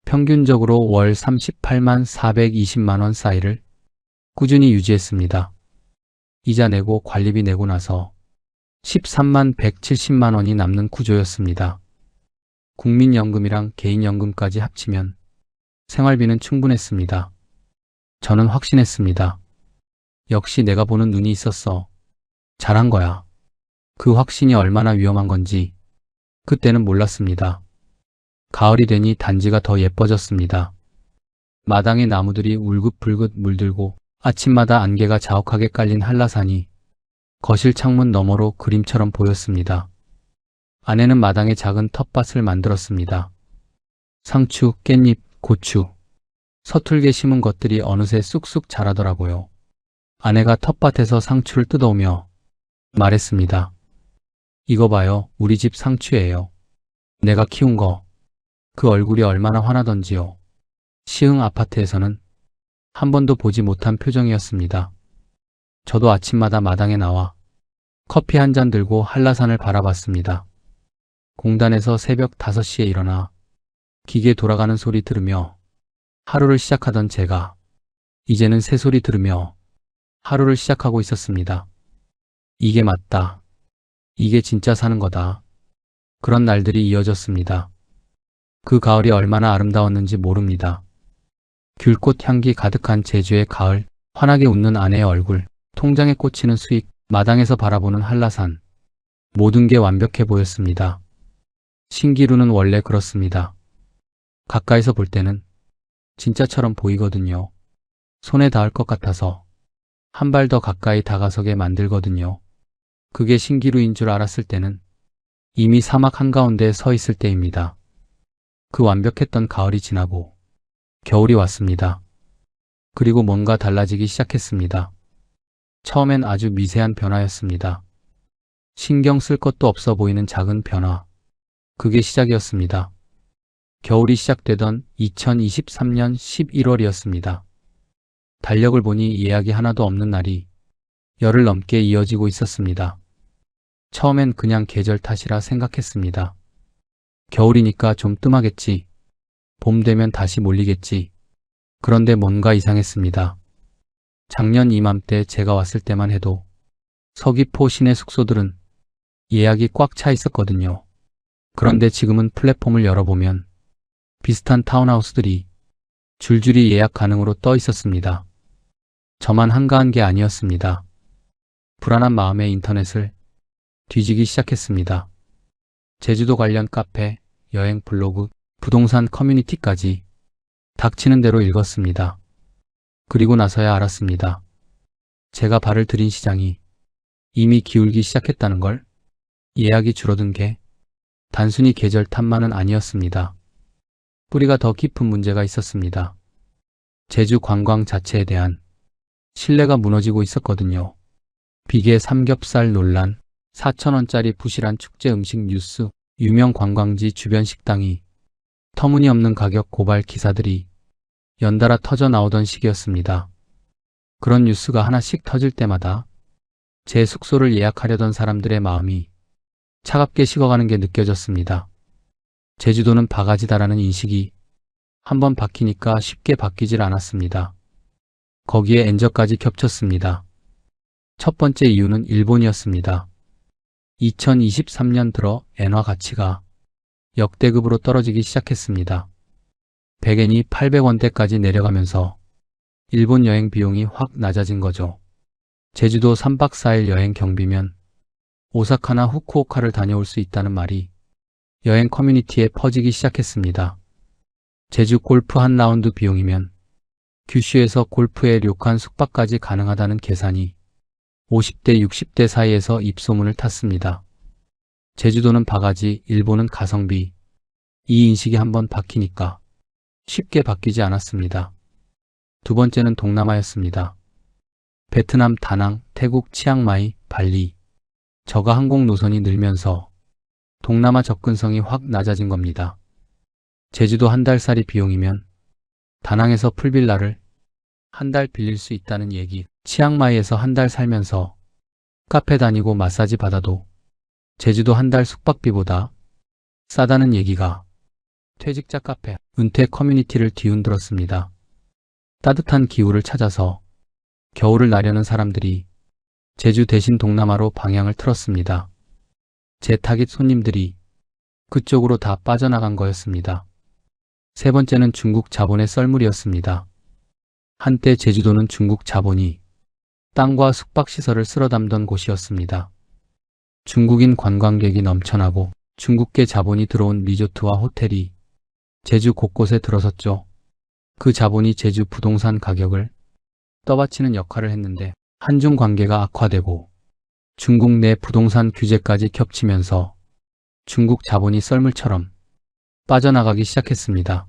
평균적으로 월 38만 420만 원 사이를 꾸준히 유지했습니다. 이자 내고 관리비 내고 나서 13만 170만 원이 남는 구조였습니다. 국민연금이랑 개인연금까지 합치면 생활비는 충분했습니다. 저는 확신했습니다. 역시 내가 보는 눈이 있었어. 잘한 거야. 그 확신이 얼마나 위험한 건지 그때는 몰랐습니다. 가을이 되니 단지가 더 예뻐졌습니다. 마당에 나무들이 울긋불긋 물들고 아침마다 안개가 자욱하게 깔린 한라산이 거실 창문 너머로 그림처럼 보였습니다. 아내는 마당에 작은 텃밭을 만들었습니다. 상추, 깻잎, 고추, 서툴게 심은 것들이 어느새 쑥쑥 자라더라고요. 아내가 텃밭에서 상추를 뜯어오며 말했습니다. 이거 봐요, 우리 집 상추예요. 내가 키운 거. 그 얼굴이 얼마나 환하던지요. 시흥 아파트에서는 한 번도 보지 못한 표정이었습니다. 저도 아침마다 마당에 나와 커피 한 잔 들고 한라산을 바라봤습니다. 공단에서 새벽 5시에 일어나 기계 돌아가는 소리 들으며 하루를 시작하던 제가 이제는 새소리 들으며 하루를 시작하고 있었습니다. 이게 맞다. 이게 진짜 사는 거다. 그런 날들이 이어졌습니다. 그 가을이 얼마나 아름다웠는지 모릅니다. 귤꽃 향기 가득한 제주의 가을, 환하게 웃는 아내의 얼굴, 통장에 꽂히는 수익, 마당에서 바라보는 한라산. 모든 게 완벽해 보였습니다. 신기루는 원래 그렇습니다. 가까이서 볼 때는 진짜처럼 보이거든요. 손에 닿을 것 같아서 한 발 더 가까이 다가서게 만들거든요. 그게 신기루인 줄 알았을 때는 이미 사막 한가운데 서 있을 때입니다. 그 완벽했던 가을이 지나고 겨울이 왔습니다. 그리고 뭔가 달라지기 시작했습니다. 처음엔 아주 미세한 변화였습니다. 신경 쓸 것도 없어 보이는 작은 변화. 그게 시작이었습니다. 겨울이 시작되던 2023년 11월이었습니다. 달력을 보니 예약이 하나도 없는 날이 열흘 넘게 이어지고 있었습니다. 처음엔 그냥 계절 탓이라 생각했습니다. 겨울이니까 좀 뜸하겠지. 봄 되면 다시 몰리겠지. 그런데 뭔가 이상했습니다. 작년 이맘때 제가 왔을 때만 해도 서귀포 시내 숙소들은 예약이 꽉 차 있었거든요. 그런데 지금은 플랫폼을 열어보면 비슷한 타운하우스들이 줄줄이 예약 가능으로 떠 있었습니다. 저만 한가한 게 아니었습니다. 불안한 마음에 인터넷을 뒤지기 시작했습니다. 제주도 관련 카페, 여행 블로그, 부동산 커뮤니티까지 닥치는 대로 읽었습니다. 그리고 나서야 알았습니다. 제가 발을 들인 시장이 이미 기울기 시작했다는 걸. 예약이 줄어든 게 단순히 계절 탓만은 아니었습니다. 뿌리가 더 깊은 문제가 있었습니다. 제주 관광 자체에 대한 신뢰가 무너지고 있었거든요. 비계 삼겹살 논란, 4,000원짜리 부실한 축제 음식 뉴스, 유명 관광지 주변 식당이 터무니없는 가격 고발 기사들이 연달아 터져 나오던 시기였습니다. 그런 뉴스가 하나씩 터질 때마다 제 숙소를 예약하려던 사람들의 마음이 차갑게 식어가는 게 느껴졌습니다. 제주도는 바가지다라는 인식이 한번 바뀌니까 쉽게 바뀌질 않았습니다. 거기에 엔저까지 겹쳤습니다. 첫 번째 이유는 일본이었습니다. 2023년 들어 엔화 가치가 역대급으로 떨어지기 시작했습니다. 100엔이 800원대까지 내려가면서 일본 여행 비용이 확 낮아진 거죠. 제주도 3박 4일 여행 경비면 오사카나 후쿠오카를 다녀올 수 있다는 말이 여행 커뮤니티에 퍼지기 시작했습니다. 제주 골프 한 라운드 비용이면 규슈에서 골프의 료칸 숙박까지 가능하다는 계산이 50대 60대 사이에서 입소문을 탔습니다. 제주도는 바가지, 일본은 가성비. 이 인식이 한번 바뀌니까 쉽게 바뀌지 않았습니다. 두 번째는 동남아였습니다. 베트남, 다낭, 태국, 치앙마이, 발리. 저가 항공 노선이 늘면서 동남아 접근성이 확 낮아진 겁니다. 제주도 한 달살이 비용이면 다낭에서 풀빌라를 한 달 빌릴 수 있다는 얘기, 치앙마이에서 한 달 살면서 카페 다니고 마사지 받아도 제주도 한 달 숙박비보다 싸다는 얘기가 퇴직자 카페, 은퇴 커뮤니티를 뒤흔들었습니다. 따뜻한 기후를 찾아서 겨울을 나려는 사람들이 제주 대신 동남아로 방향을 틀었습니다. 제 타깃 손님들이 그쪽으로 다 빠져나간 거였습니다. 세 번째는 중국 자본의 썰물이었습니다. 한때 제주도는 중국 자본이 땅과 숙박시설을 쓸어 담던 곳이었습니다. 중국인 관광객이 넘쳐나고 중국계 자본이 들어온 리조트와 호텔이 제주 곳곳에 들어섰죠. 그 자본이 제주 부동산 가격을 떠받치는 역할을 했는데 한중 관계가 악화되고 중국 내 부동산 규제까지 겹치면서 중국 자본이 썰물처럼 빠져나가기 시작했습니다.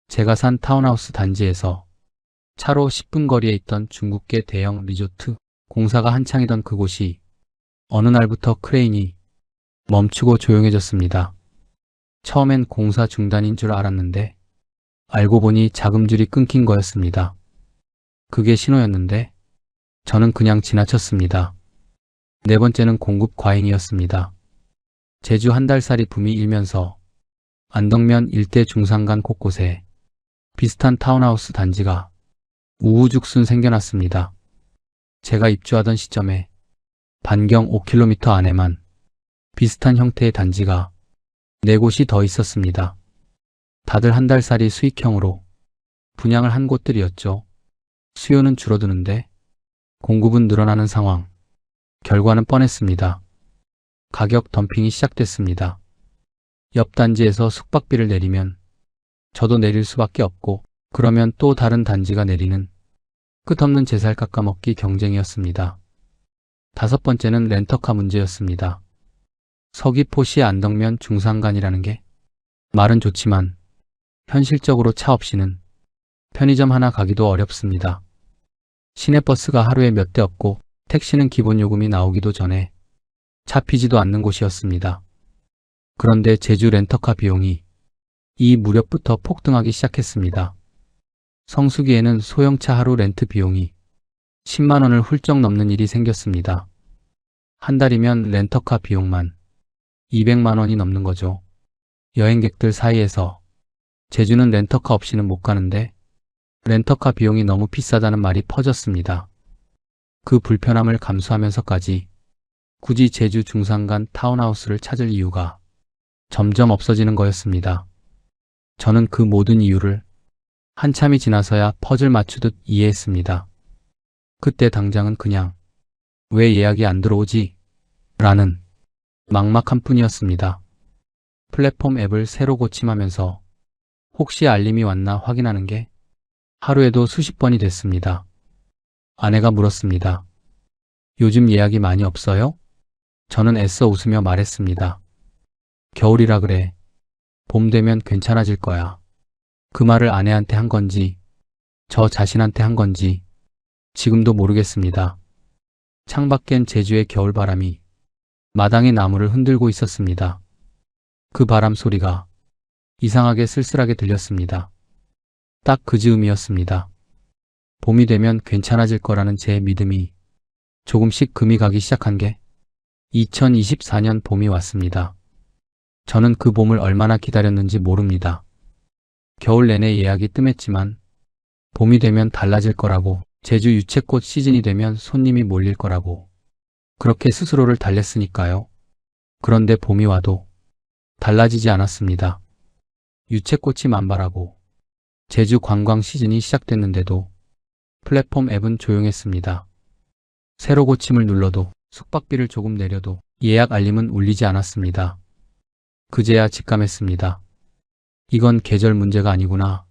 제가 산 타운하우스 단지에서 차로 10분 거리에 있던 중국계 대형 리조트 공사가 한창이던 그곳이 어느 날부터 크레인이 멈추고 조용해졌습니다. 처음엔 공사 중단인 줄 알았는데 알고 보니 자금줄이 끊긴 거였습니다. 그게 신호였는데 저는 그냥 지나쳤습니다. 네 번째는 공급 과잉이었습니다. 제주 한 달살이 붐이 일면서 안덕면 일대 중산간 곳곳에 비슷한 타운하우스 단지가 우후죽순 생겨났습니다. 제가 입주하던 시점에 반경 5km 안에만 비슷한 형태의 단지가 4곳이 더 있었습니다. 다들 한 달살이 수익형으로 분양을 한 곳들이었죠. 수요는 줄어드는데 공급은 늘어나는 상황. 결과는 뻔했습니다. 가격 덤핑이 시작됐습니다. 옆 단지에서 숙박비를 내리면 저도 내릴 수밖에 없고 그러면 또 다른 단지가 내리는 끝없는 제살 깎아먹기 경쟁이었습니다. 다섯 번째는 렌터카 문제였습니다. 서귀포시 안덕면 중산간이라는 게 말은 좋지만 현실적으로 차 없이는 편의점 하나 가기도 어렵습니다. 시내버스가 하루에 몇 대 없고 택시는 기본 요금이 나오기도 전에 잡히지도 않는 곳이었습니다. 그런데 제주 렌터카 비용이 이 무렵부터 폭등하기 시작했습니다. 성수기에는 소형차 하루 렌트 비용이 10만 원을 훌쩍 넘는 일이 생겼습니다. 한 달이면 렌터카 비용만 200만 원이 넘는 거죠. 여행객들 사이에서 제주는 렌터카 없이는 못 가는데 렌터카 비용이 너무 비싸다는 말이 퍼졌습니다. 그 불편함을 감수하면서까지 굳이 제주 중산간 타운하우스를 찾을 이유가 점점 없어지는 거였습니다. 저는 그 모든 이유를 한참이 지나서야 퍼즐 맞추듯 이해했습니다. 그때 당장은 그냥 왜 예약이 안 들어오지? 라는 막막한 뿐이었습니다. 플랫폼 앱을 새로 고침하면서 혹시 알림이 왔나 확인하는 게 하루에도 수십 번이 됐습니다. 아내가 물었습니다. 요즘 예약이 많이 없어요? 저는 애써 웃으며 말했습니다. 겨울이라 그래. 봄 되면 괜찮아질 거야. 그 말을 아내한테 한 건지 저 자신한테 한 건지 지금도 모르겠습니다. 창밖엔 제주의 겨울바람이 마당의 나무를 흔들고 있었습니다. 그 바람 소리가 이상하게 쓸쓸하게 들렸습니다. 딱 그 즈음이었습니다. 봄이 되면 괜찮아질 거라는 제 믿음이 조금씩 금이 가기 시작한 게 2024년 봄이 왔습니다. 저는 그 봄을 얼마나 기다렸는지 모릅니다. 겨울 내내 예약이 뜸했지만 봄이 되면 달라질 거라고, 제주 유채꽃 시즌이 되면 손님이 몰릴 거라고 그렇게 스스로를 달랬으니까요. 그런데 봄이 와도 달라지지 않았습니다. 유채꽃이 만발하고 제주 관광 시즌이 시작됐는데도 플랫폼 앱은 조용했습니다. 새로 고침을 눌러도 숙박비를 조금 내려도 예약 알림은 울리지 않았습니다. 그제야 직감했습니다. 이건 계절 문제가 아니구나.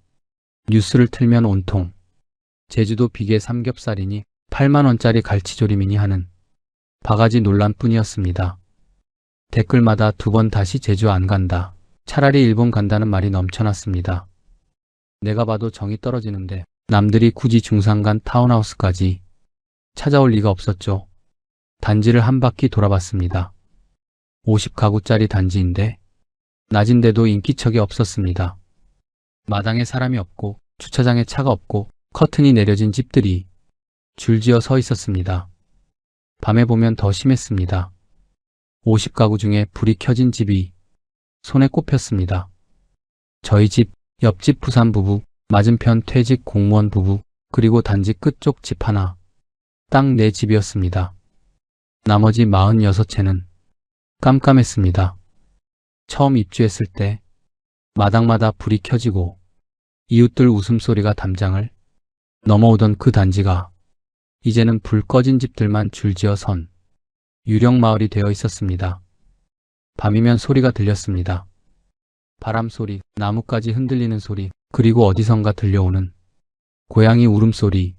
뉴스를 틀면 온통 제주도 비계 삼겹살이니 8만 원짜리 갈치조림이니 하는 바가지 논란뿐이었습니다. 댓글마다 2번 다시 제주 안 간다. 차라리 일본 간다는 말이 넘쳐났습니다. 내가 봐도 정이 떨어지는데 남들이 굳이 중산간 타운하우스까지 찾아올 리가 없었죠. 단지를 한 바퀴 돌아봤습니다. 50가구짜리 단지인데 낮인데도 인기척이 없었습니다. 마당에 사람이 없고 주차장에 차가 없고 커튼이 내려진 집들이 줄지어 서 있었습니다. 밤에 보면 더 심했습니다. 50가구 중에 불이 켜진 집이 손에 꼽혔습니다. 저희 집, 옆집 부산 부부, 맞은편 퇴직 공무원 부부, 그리고 단지 끝쪽 집 하나. 딱 4집이었습니다. 나머지 46채는 깜깜했습니다. 처음 입주했을 때 마당마다 불이 켜지고 이웃들 웃음소리가 담장을 넘어오던 그 단지가 이제는 불 꺼진 집들만 줄지어 선 유령 마을이 되어 있었습니다. 밤이면 소리가 들렸습니다. 바람 소리, 나뭇가지 흔들리는 소리, 그리고 어디선가 들려오는 고양이 울음소리,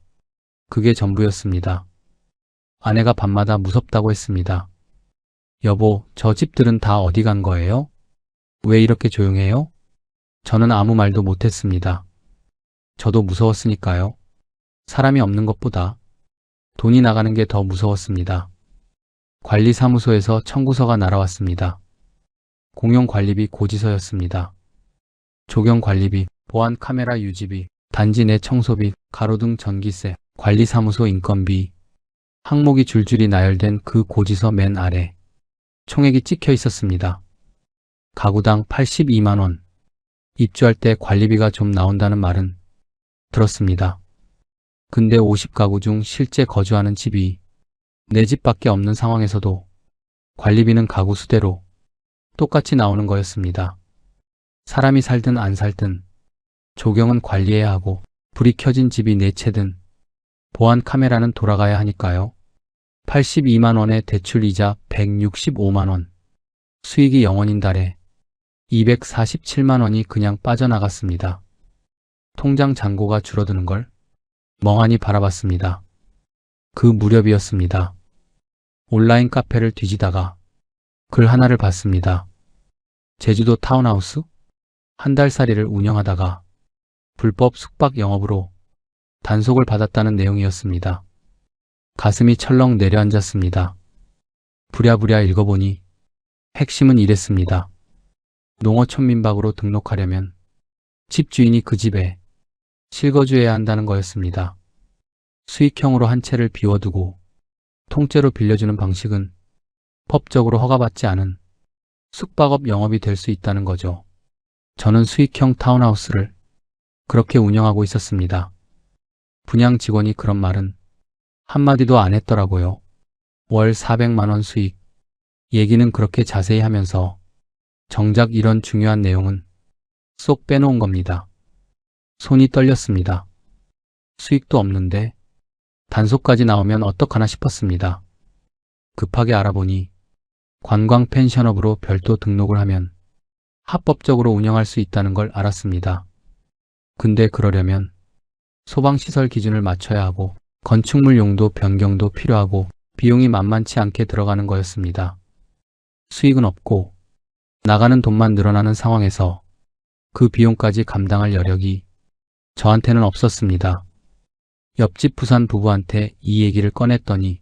그게 전부였습니다. 아내가 밤마다 무섭다고 했습니다. 여보, 저 집들은 다 어디 간 거예요? 왜 이렇게 조용해요? 저는 아무 말도 못했습니다. 저도 무서웠으니까요. 사람이 없는 것보다 돈이 나가는 게 더 무서웠습니다. 관리사무소에서 청구서가 날아왔습니다. 공용관리비 고지서였습니다. 조경관리비, 보안카메라 유지비, 단지 내 청소비, 가로등 전기세, 관리사무소 인건비, 항목이 줄줄이 나열된 그 고지서 맨 아래 총액이 찍혀 있었습니다. 가구당 82만 원. 입주할 때 관리비가 좀 나온다는 말은 들었습니다. 근데 50가구 중 실제 거주하는 집이 4집밖에 없는 상황에서도 관리비는 가구 수대로 똑같이 나오는 거였습니다. 사람이 살든 안 살든 조경은 관리해야 하고 불이 켜진 집이 4채든 보안 카메라는 돌아가야 하니까요. 82만 원의 대출이자 165만 원, 수익이 0원인 달에 247만 원이 그냥 빠져나갔습니다. 통장 잔고가 줄어드는 걸 멍하니 바라봤습니다. 그 무렵이었습니다. 온라인 카페를 뒤지다가 글 하나를 봤습니다. 제주도 타운하우스? 한 달살이를 운영하다가 불법 숙박 영업으로 단속을 받았다는 내용이었습니다. 가슴이 철렁 내려앉았습니다. 부랴부랴 읽어보니 핵심은 이랬습니다. 농어촌 민박으로 등록하려면 집주인이 그 집에 실거주해야 한다는 거였습니다. 수익형으로 한 채를 비워두고 통째로 빌려주는 방식은 법적으로 허가받지 않은 숙박업 영업이 될 수 있다는 거죠. 저는 수익형 타운하우스를 그렇게 운영하고 있었습니다. 분양 직원이 그런 말은 한마디도 안 했더라고요. 월 400만 원 수익. 얘기는 그렇게 자세히 하면서 정작 이런 중요한 내용은 쏙 빼놓은 겁니다. 손이 떨렸습니다. 수익도 없는데 단속까지 나오면 어떡하나 싶었습니다. 급하게 알아보니 관광 펜션업으로 별도 등록을 하면 합법적으로 운영할 수 있다는 걸 알았습니다. 근데 그러려면 소방시설 기준을 맞춰야 하고 건축물 용도 변경도 필요하고 비용이 만만치 않게 들어가는 거였습니다. 수익은 없고 나가는 돈만 늘어나는 상황에서 그 비용까지 감당할 여력이 저한테는 없었습니다. 옆집 부산 부부한테 이 얘기를 꺼냈더니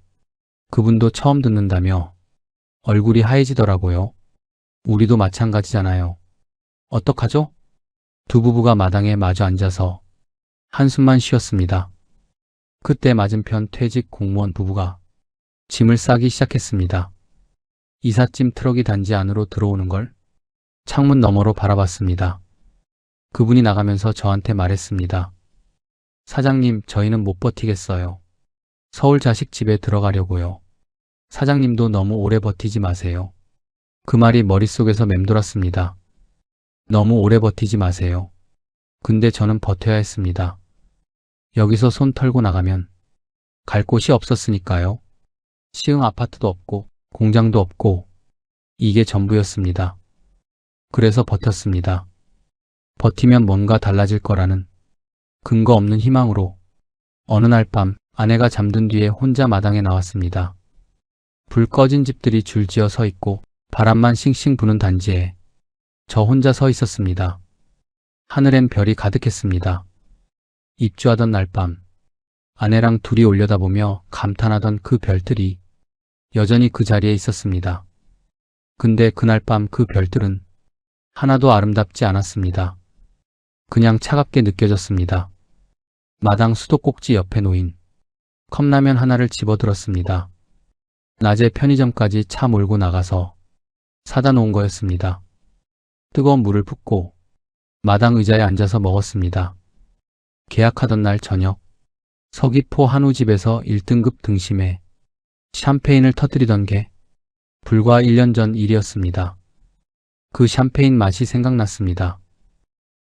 그분도 처음 듣는다며 얼굴이 하얘지더라고요. 우리도 마찬가지잖아요. 어떡하죠? 두 부부가 마당에 마주 앉아서 한숨만 쉬었습니다. 그때 맞은편 퇴직 공무원 부부가 짐을 싸기 시작했습니다. 이삿짐 트럭이 단지 안으로 들어오는 걸 창문 너머로 바라봤습니다. 그분이 나가면서 저한테 말했습니다. 사장님, 저희는 못 버티겠어요. 서울 자식 집에 들어가려고요. 사장님도 너무 오래 버티지 마세요. 그 말이 머릿속에서 맴돌았습니다. 너무 오래 버티지 마세요. 근데 저는 버텨야 했습니다. 여기서 손 털고 나가면 갈 곳이 없었으니까요. 시흥 아파트도 없고 공장도 없고 이게 전부였습니다. 그래서 버텼습니다. 버티면 뭔가 달라질 거라는 근거 없는 희망으로 어느 날 밤 아내가 잠든 뒤에 혼자 마당에 나왔습니다. 불 꺼진 집들이 줄지어 서 있고 바람만 싱싱 부는 단지에 저 혼자 서 있었습니다. 하늘엔 별이 가득했습니다. 입주하던 날 밤, 아내랑 둘이 올려다보며 감탄하던 그 별들이 여전히 그 자리에 있었습니다. 근데 그날 밤 그 별들은 하나도 아름답지 않았습니다. 그냥 차갑게 느껴졌습니다. 마당 수도꼭지 옆에 놓인 컵라면 하나를 집어들었습니다. 낮에 편의점까지 차 몰고 나가서 사다 놓은 거였습니다. 뜨거운 물을 붓고 마당 의자에 앉아서 먹었습니다. 계약하던 날 저녁, 서귀포 한우 집에서 1등급 등심에 샴페인을 터뜨리던 게 불과 1년 전 일이었습니다. 그 샴페인 맛이 생각났습니다.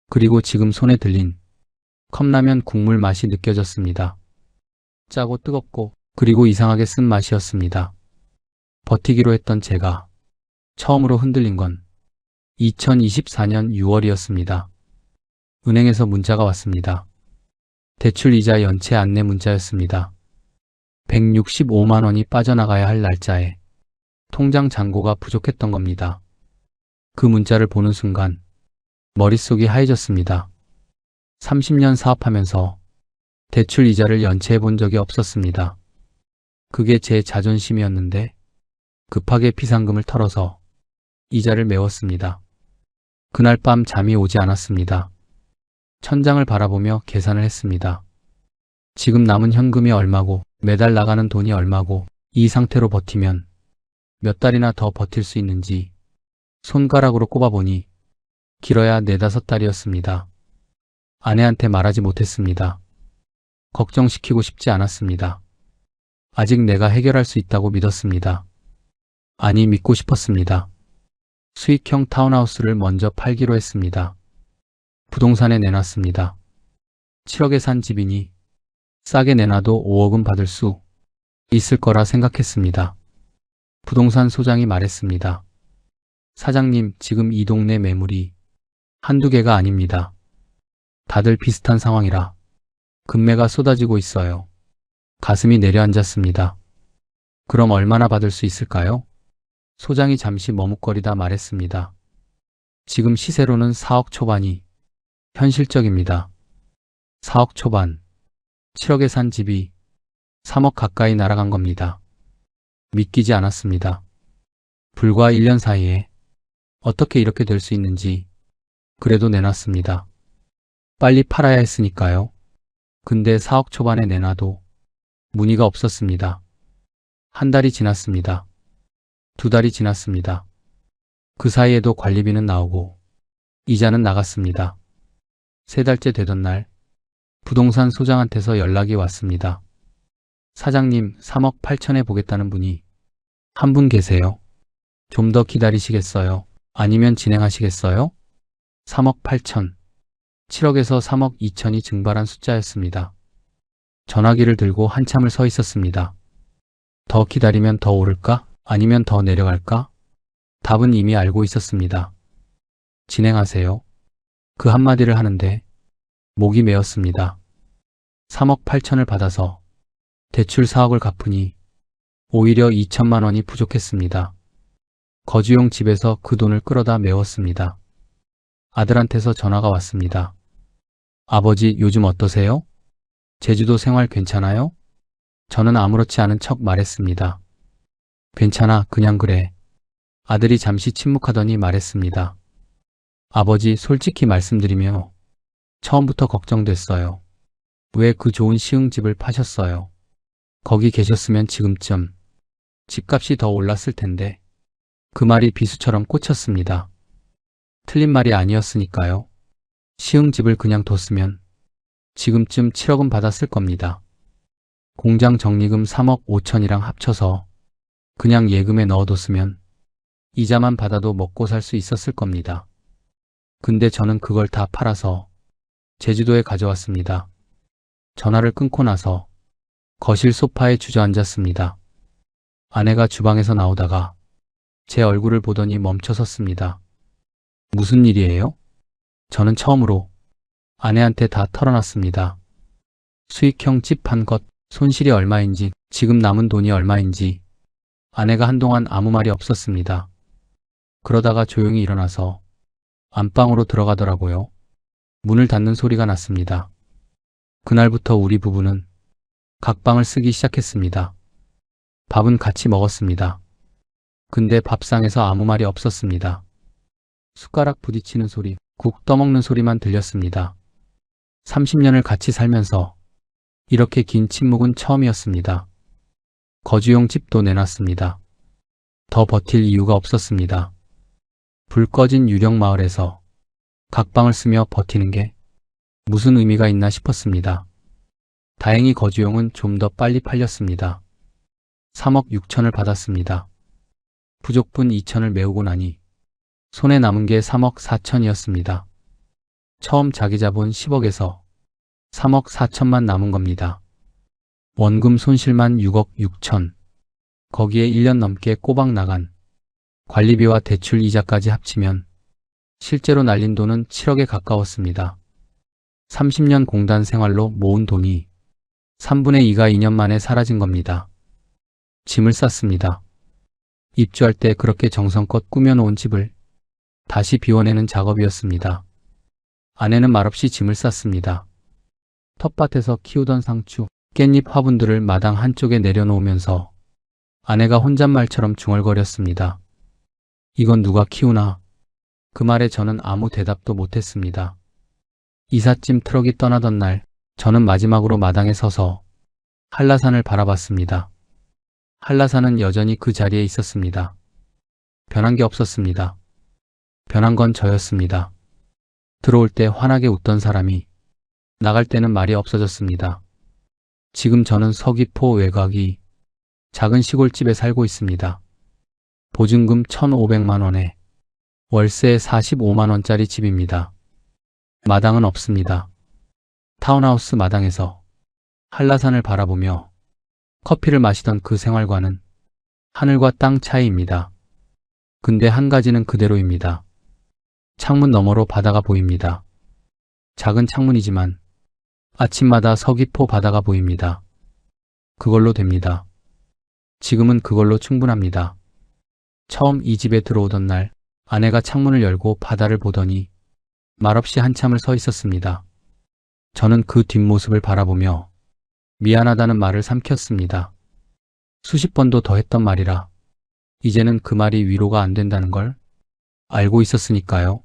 그리고 지금 손에 들린 컵라면 국물 맛이 느껴졌습니다. 짜고 뜨겁고 그리고 이상하게 쓴 맛이었습니다. 버티기로 했던 제가 처음으로 흔들린 건 2024년 6월이었습니다. 은행에서 문자가 왔습니다. 대출 이자 연체 안내 문자였습니다. 165만 원이 빠져나가야 할 날짜에 통장 잔고가 부족했던 겁니다. 그 문자를 보는 순간 머릿속이 하얘졌습니다. 30년 사업하면서 대출 이자를 연체해 본 적이 없었습니다. 그게 제 자존심이었는데 급하게 비상금을 털어서 이자를 메웠습니다. 그날 밤 잠이 오지 않았습니다. 천장을 바라보며 계산을 했습니다. 지금 남은 현금이 얼마고 매달 나가는 돈이 얼마고 이 상태로 버티면 몇 달이나 더 버틸 수 있는지 손가락으로 꼽아보니 길어야 4~5달이었습니다. 아내한테 말하지 못했습니다. 걱정시키고 싶지 않았습니다. 아직 내가 해결할 수 있다고 믿었습니다. 아니, 믿고 싶었습니다. 수익형 타운하우스를 먼저 팔기로 했습니다. 부동산에 내놨습니다. 7억에 산 집이니 싸게 내놔도 5억은 받을 수 있을 거라 생각했습니다. 부동산 소장이 말했습니다. 사장님, 지금 이 동네 매물이 한두 개가 아닙니다. 다들 비슷한 상황이라 금매가 쏟아지고 있어요. 가슴이 내려앉았습니다. 그럼 얼마나 받을 수 있을까요? 소장이 잠시 머뭇거리다 말했습니다. 지금 시세로는 4억 초반이 현실적입니다. 4억 초반, 7억에 산 집이 3억 가까이 날아간 겁니다. 믿기지 않았습니다. 불과 1년 사이에 어떻게 이렇게 될 수 있는지 그래도 내놨습니다. 빨리 팔아야 했으니까요. 근데 4억 초반에 내놔도 문의가 없었습니다. 한 달이 지났습니다. 2달이 지났습니다. 그 사이에도 관리비는 나오고 이자는 나갔습니다. 3달째 되던 날 부동산 소장한테서 연락이 왔습니다. 사장님, 3억 8천에 보겠다는 분이 한 분 계세요. 좀 더 기다리시겠어요? 아니면 진행하시겠어요? 3억 8천, 7억에서 3억 2천이 증발한 숫자였습니다. 전화기를 들고 한참을 서 있었습니다. 더 기다리면 더 오를까? 아니면 더 내려갈까? 답은 이미 알고 있었습니다. 진행하세요. 그 한마디를 하는데 목이 메었습니다. 3억 8천을 받아서 대출 4억을 갚으니 오히려 2천만 원이 부족했습니다. 거주용 집에서 그 돈을 끌어다 메웠습니다. 아들한테서 전화가 왔습니다. 아버지, 요즘 어떠세요? 제주도 생활 괜찮아요? 저는 아무렇지 않은 척 말했습니다. 괜찮아, 그냥 그래. 아들이 잠시 침묵하더니 말했습니다. 아버지, 솔직히 말씀드리며 처음부터 걱정됐어요. 왜 그 좋은 시흥집을 파셨어요? 거기 계셨으면 지금쯤 집값이 더 올랐을 텐데. 그 말이 비수처럼 꽂혔습니다. 틀린 말이 아니었으니까요. 시흥집을 그냥 뒀으면 지금쯤 7억은 받았을 겁니다. 공장 적립금 3억 5천이랑 합쳐서 그냥 예금에 넣어뒀으면 이자만 받아도 먹고 살 수 있었을 겁니다. 근데 저는 그걸 다 팔아서 제주도에 가져왔습니다. 전화를 끊고 나서 거실 소파에 주저앉았습니다. 아내가 주방에서 나오다가 제 얼굴을 보더니 멈춰섰습니다. 무슨 일이에요? 저는 처음으로 아내한테 다 털어놨습니다. 수익형 집 판 것, 손실이 얼마인지, 지금 남은 돈이 얼마인지. 아내가 한동안 아무 말이 없었습니다. 그러다가 조용히 일어나서 안방으로 들어가더라고요. 문을 닫는 소리가 났습니다. 그날부터 우리 부부는 각방을 쓰기 시작했습니다. 밥은 같이 먹었습니다. 근데 밥상에서 아무 말이 없었습니다. 숟가락 부딪히는 소리, 국 떠먹는 소리만 들렸습니다. 30년을 같이 살면서 이렇게 긴 침묵은 처음이었습니다. 거주용 집도 내놨습니다. 더 버틸 이유가 없었습니다. 불 꺼진 유령 마을에서 각방을 쓰며 버티는 게 무슨 의미가 있나 싶었습니다. 다행히 거주용은 좀 더 빨리 팔렸습니다. 3억 6천을 받았습니다. 부족분 2천을 메우고 나니 손에 남은 게 3억 4천이었습니다. 처음 자기 자본 10억에서 3억 4천만 남은 겁니다. 원금 손실만 6억 6천. 거기에 1년 넘게 꼬박 나간 관리비와 대출 이자까지 합치면 실제로 날린 돈은 7억에 가까웠습니다. 30년 공단 생활로 모은 돈이 3분의 2가 2년 만에 사라진 겁니다. 짐을 쌌습니다. 입주할 때 그렇게 정성껏 꾸며놓은 집을 다시 비워내는 작업이었습니다. 아내는 말없이 짐을 쌌습니다. 텃밭에서 키우던 상추, 깻잎 화분들을 마당 한쪽에 내려놓으면서 아내가 혼잣말처럼 중얼거렸습니다. 이건 누가 키우나? 그 말에 저는 아무 대답도 못했습니다. 이삿짐 트럭이 떠나던 날, 저는 마지막으로 마당에 서서 한라산을 바라봤습니다. 한라산은 여전히 그 자리에 있었습니다. 변한 게 없었습니다. 변한 건 저였습니다. 들어올 때 환하게 웃던 사람이 나갈 때는 말이 없어졌습니다. 지금 저는 서귀포 외곽이 작은 시골집에 살고 있습니다. 보증금 1,500만 원에 월세 45만 원짜리 집입니다. 마당은 없습니다. 타운하우스 마당에서 한라산을 바라보며 커피를 마시던 그 생활과는 하늘과 땅 차이입니다. 근데 한 가지는 그대로입니다. 창문 너머로 바다가 보입니다. 작은 창문이지만 아침마다 서귀포 바다가 보입니다. 그걸로 됩니다. 지금은 그걸로 충분합니다. 처음 이 집에 들어오던 날 아내가 창문을 열고 바다를 보더니 말없이 한참을 서 있었습니다. 저는 그 뒷모습을 바라보며 미안하다는 말을 삼켰습니다. 수십 번도 더 했던 말이라 이제는 그 말이 위로가 안 된다는 걸 알고 있었으니까요.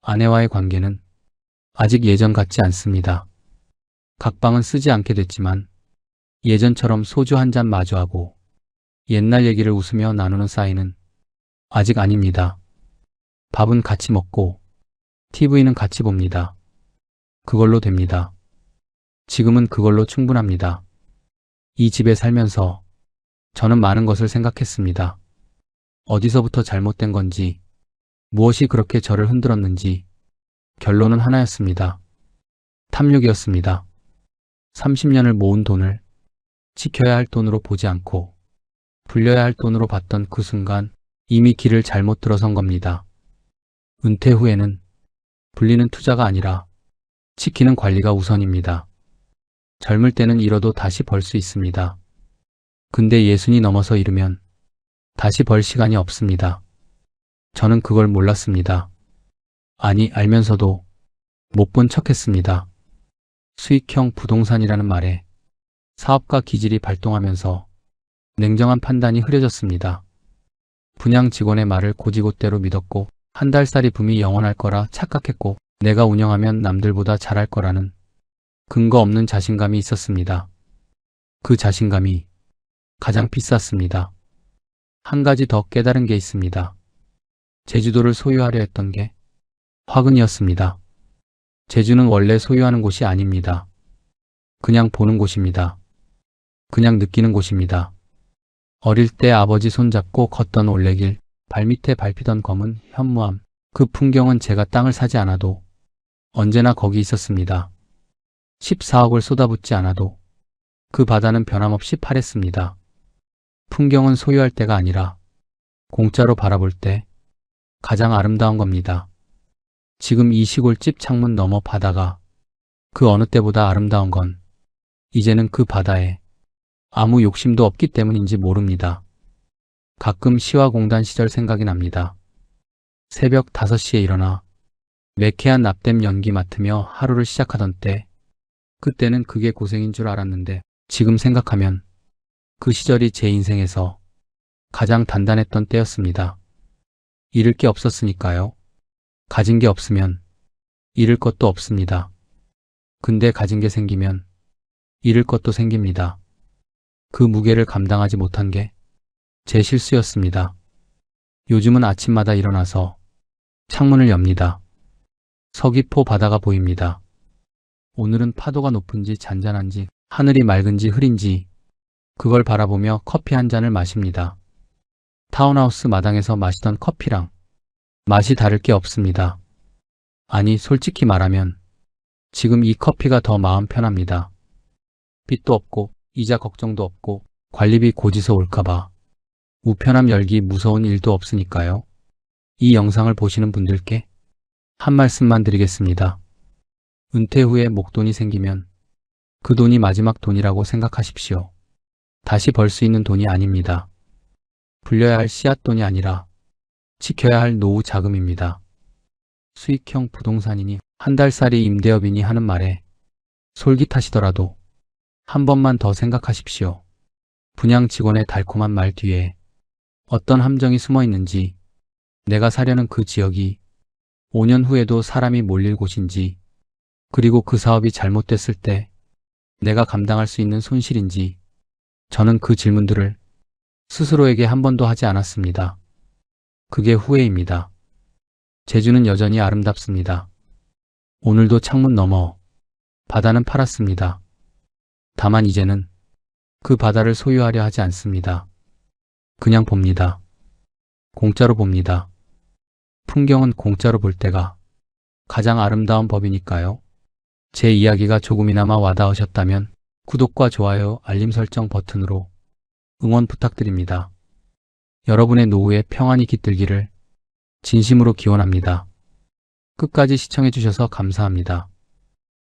아내와의 관계는 아직 예전 같지 않습니다. 각방은 쓰지 않게 됐지만 예전처럼 소주 한 잔 마주하고 옛날 얘기를 웃으며 나누는 사이는 아직 아닙니다. 밥은 같이 먹고 TV는 같이 봅니다. 그걸로 됩니다. 지금은 그걸로 충분합니다. 이 집에 살면서 저는 많은 것을 생각했습니다. 어디서부터 잘못된 건지, 무엇이 그렇게 저를 흔들었는지 결론은 하나였습니다. 탐욕이었습니다. 30년을 모은 돈을 지켜야 할 돈으로 보지 않고 불려야 할 돈으로 봤던 그 순간 이미 길을 잘못 들어선 겁니다. 은퇴 후에는 불리는 투자가 아니라 지키는 관리가 우선입니다. 젊을 때는 잃어도 다시 벌 수 있습니다. 근데 60이 넘어서 잃으면 다시 벌 시간이 없습니다. 저는 그걸 몰랐습니다. 아니, 알면서도 못 본 척했습니다. 수익형 부동산이라는 말에 사업가 기질이 발동하면서 냉정한 판단이 흐려졌습니다. 분양 직원의 말을 고지고대로 믿었고 한 달살이 붐이 영원할 거라 착각했고 내가 운영하면 남들보다 잘할 거라는 근거 없는 자신감이 있었습니다. 그 자신감이 가장 비쌌습니다. 한 가지 더 깨달은 게 있습니다. 제주도를 소유하려 했던 게 화근이었습니다. 제주는 원래 소유하는 곳이 아닙니다. 그냥 보는 곳입니다. 그냥 느끼는 곳입니다. 어릴 때 아버지 손잡고 걷던 올레길, 발밑에 밟히던 검은 현무암, 그 풍경은 제가 땅을 사지 않아도 언제나 거기 있었습니다. 14억을 쏟아붓지 않아도 그 바다는 변함없이 파랬습니다. 풍경은 소유할 때가 아니라 공짜로 바라볼 때 가장 아름다운 겁니다. 지금 이 시골집 창문 너머 바다가 그 어느 때보다 아름다운 건 이제는 그 바다에 아무 욕심도 없기 때문인지 모릅니다. 가끔 시화공단 시절 생각이 납니다. 새벽 5시에 일어나 매캐한 납땜 연기 맡으며 하루를 시작하던 때, 그때는 그게 고생인 줄 알았는데 지금 생각하면 그 시절이 제 인생에서 가장 단단했던 때였습니다. 잃을 게 없었으니까요. 가진 게 없으면 잃을 것도 없습니다. 근데 가진 게 생기면 잃을 것도 생깁니다. 그 무게를 감당하지 못한 게 제 실수였습니다. 요즘은 아침마다 일어나서 창문을 엽니다. 서귀포 바다가 보입니다. 오늘은 파도가 높은지 잔잔한지 하늘이 맑은지 흐린지 그걸 바라보며 커피 한 잔을 마십니다. 타운하우스 마당에서 마시던 커피랑 맛이 다를 게 없습니다. 아니, 솔직히 말하면 지금 이 커피가 더 마음 편합니다. 빚도 없고 이자 걱정도 없고 관리비 고지서 올까봐 우편함 열기 무서운 일도 없으니까요. 이 영상을 보시는 분들께 한 말씀만 드리겠습니다. 은퇴 후에 목돈이 생기면 그 돈이 마지막 돈이라고 생각하십시오. 다시 벌 수 있는 돈이 아닙니다. 불려야 할 씨앗돈이 아니라 지켜야 할 노후 자금입니다. 수익형 부동산이니 한 달살이 임대업이니 하는 말에 솔깃하시더라도 한 번만 더 생각하십시오. 분양 직원의 달콤한 말 뒤에 어떤 함정이 숨어 있는지, 내가 사려는 그 지역이 5년 후에도 사람이 몰릴 곳인지, 그리고 그 사업이 잘못됐을 때 내가 감당할 수 있는 손실인지, 저는 그 질문들을 스스로에게 한 번도 하지 않았습니다. 그게 후회입니다. 제주는 여전히 아름답습니다. 오늘도 창문 너머 바다는 파랗습니다. 다만 이제는 그 바다를 소유하려 하지 않습니다. 그냥 봅니다. 공짜로 봅니다. 풍경은 공짜로 볼 때가 가장 아름다운 법이니까요. 제 이야기가 조금이나마 와닿으셨다면 구독과 좋아요, 알림 설정 버튼으로 응원 부탁드립니다. 여러분의 노후에 평안이 깃들기를 진심으로 기원합니다. 끝까지 시청해주셔서 감사합니다.